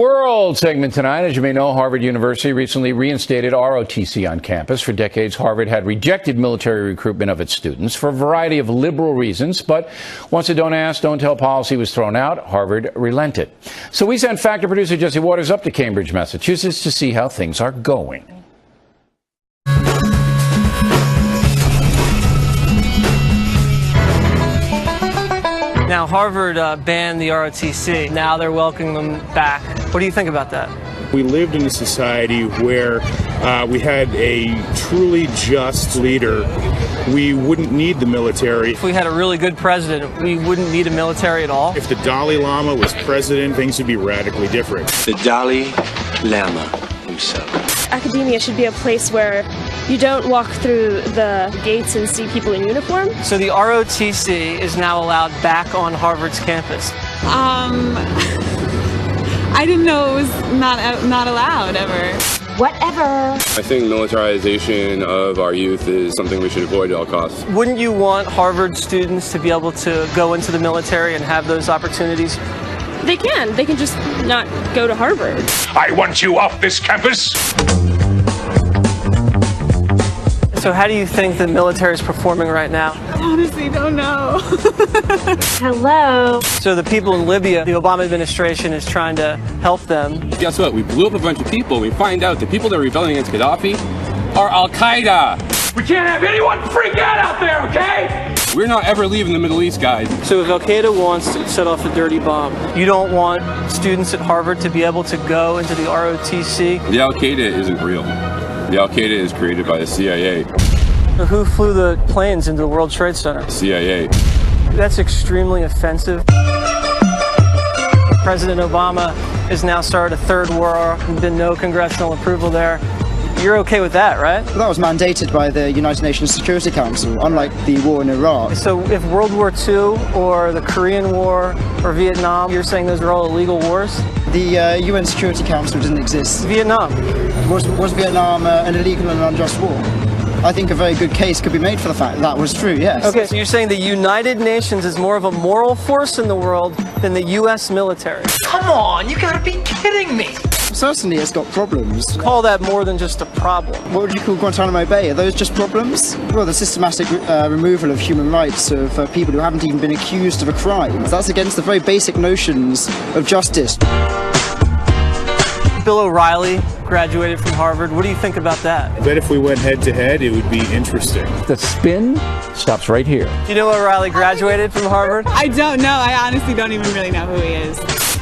World segment tonight. As you may know, Harvard University recently reinstated ROTC on campus. For decades, Harvard had rejected military recruitment of its students for a variety of liberal reasons. But once a don't ask, don't tell policy was thrown out, Harvard relented. So we sent Factor producer Jesse Waters up to Cambridge, Massachusetts to see how things are going. Now, Harvard banned the ROTC. Now they're welcoming them back. What do you think about that? We lived in a society where we had a truly just leader. We wouldn't need the military. If we had a really good president, we wouldn't need a military at all. If the Dalai Lama was president, things would be radically different. The Dalai Lama himself. Academia should be a place where you don't walk through the gates and see people in uniform. So the ROTC is now allowed back on Harvard's campus. I didn't know it was not allowed ever. Whatever. I think militarization of our youth is something we should avoid at all costs. Wouldn't you want Harvard students to be able to go into the military and have those opportunities? They can. They can just not go to Harvard. I want you off this campus. So how do you think the military is performing right now? I honestly don't know. Hello. So the people in Libya, the Obama administration is trying to help them. Guess what? We blew up a bunch of people. We find out the people that are rebelling against Gaddafi are Al-Qaeda. We can't have anyone freak out there, okay? We're not ever leaving the Middle East, guys. So if Al-Qaeda wants to set off a dirty bomb, you don't want students at Harvard to be able to go into the ROTC? The Al-Qaeda isn't real. The Al-Qaeda is created by the CIA. So who flew the planes into the World Trade Center? CIA. That's extremely offensive. President Obama has now started a third war. There's been no congressional approval there. You're okay with that, right? Well, that was mandated by the United Nations Security Council, unlike the war in Iraq. So if World War II or the Korean War or Vietnam, you're saying those are all illegal wars? The UN Security Council didn't exist. Vietnam. Was Vietnam an illegal and unjust war? I think a very good case could be made for the fact that was true, yes. Okay, so you're saying the United Nations is more of a moral force in the world than the U.S. military? Come on, you gotta be kidding me. Certainly it's got problems. Call that more than just a problem. What would you call Guantanamo Bay? Are those just problems? Well, the systematic removal of human rights of people who haven't even been accused of a crime. That's against the very basic notions of justice. Bill O'Reilly graduated from Harvard. What do you think about that? I bet if we went head to head, it would be interesting. The spin stops right here. Do you know O'Reilly graduated from Harvard? I don't know. I honestly don't even really know who he is.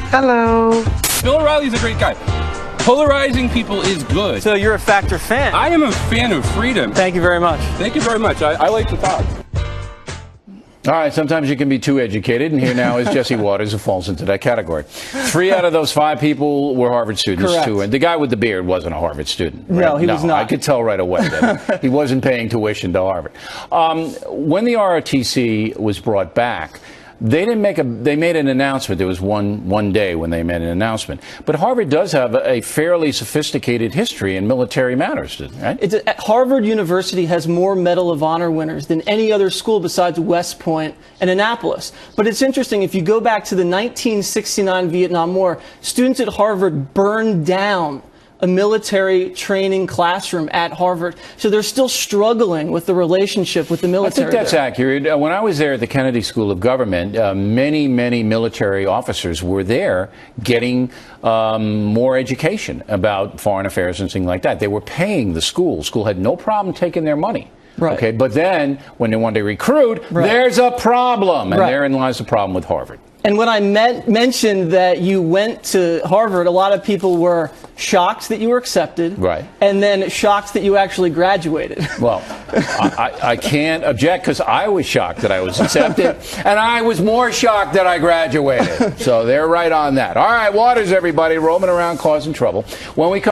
Hello. Bill O'Reilly's a great guy. Polarizing people is good. So you're a Factor fan? I am a fan of freedom. Thank you very much. Thank you very much. I like to talk. All right, sometimes you can be too educated, and here now is Jesse Waters, who falls into that category. 3 out of those 5 people were Harvard students, Correct. too. And the guy with the beard wasn't a Harvard student. Right? No, he was not. I could tell right away that he wasn't paying tuition to Harvard. When the ROTC was brought back, they made an announcement. There was one day when they made an announcement. But Harvard does have a fairly sophisticated history in military matters, right? Harvard University has more Medal of Honor winners than any other school besides West Point and Annapolis. But it's interesting, if you go back to the 1969 Vietnam War, students at Harvard burned down a military training classroom at Harvard. So they're still struggling with the relationship with the military. I think that's accurate. When I was there at the Kennedy School of Government, many military officers were there getting more education about foreign affairs and things like that. They were paying the school. School had no problem taking their money. Right. Okay, but then when they wanted to recruit, there's a problem. And therein lies the problem with Harvard. And when I mentioned that you went to Harvard, a lot of people were shocked that you were accepted. Right. And then shocked that you actually graduated. Well, I can't object because I was shocked that I was accepted. And I was more shocked that I graduated. So they're right on that. All right, Waters, everybody, roaming around causing trouble. When we come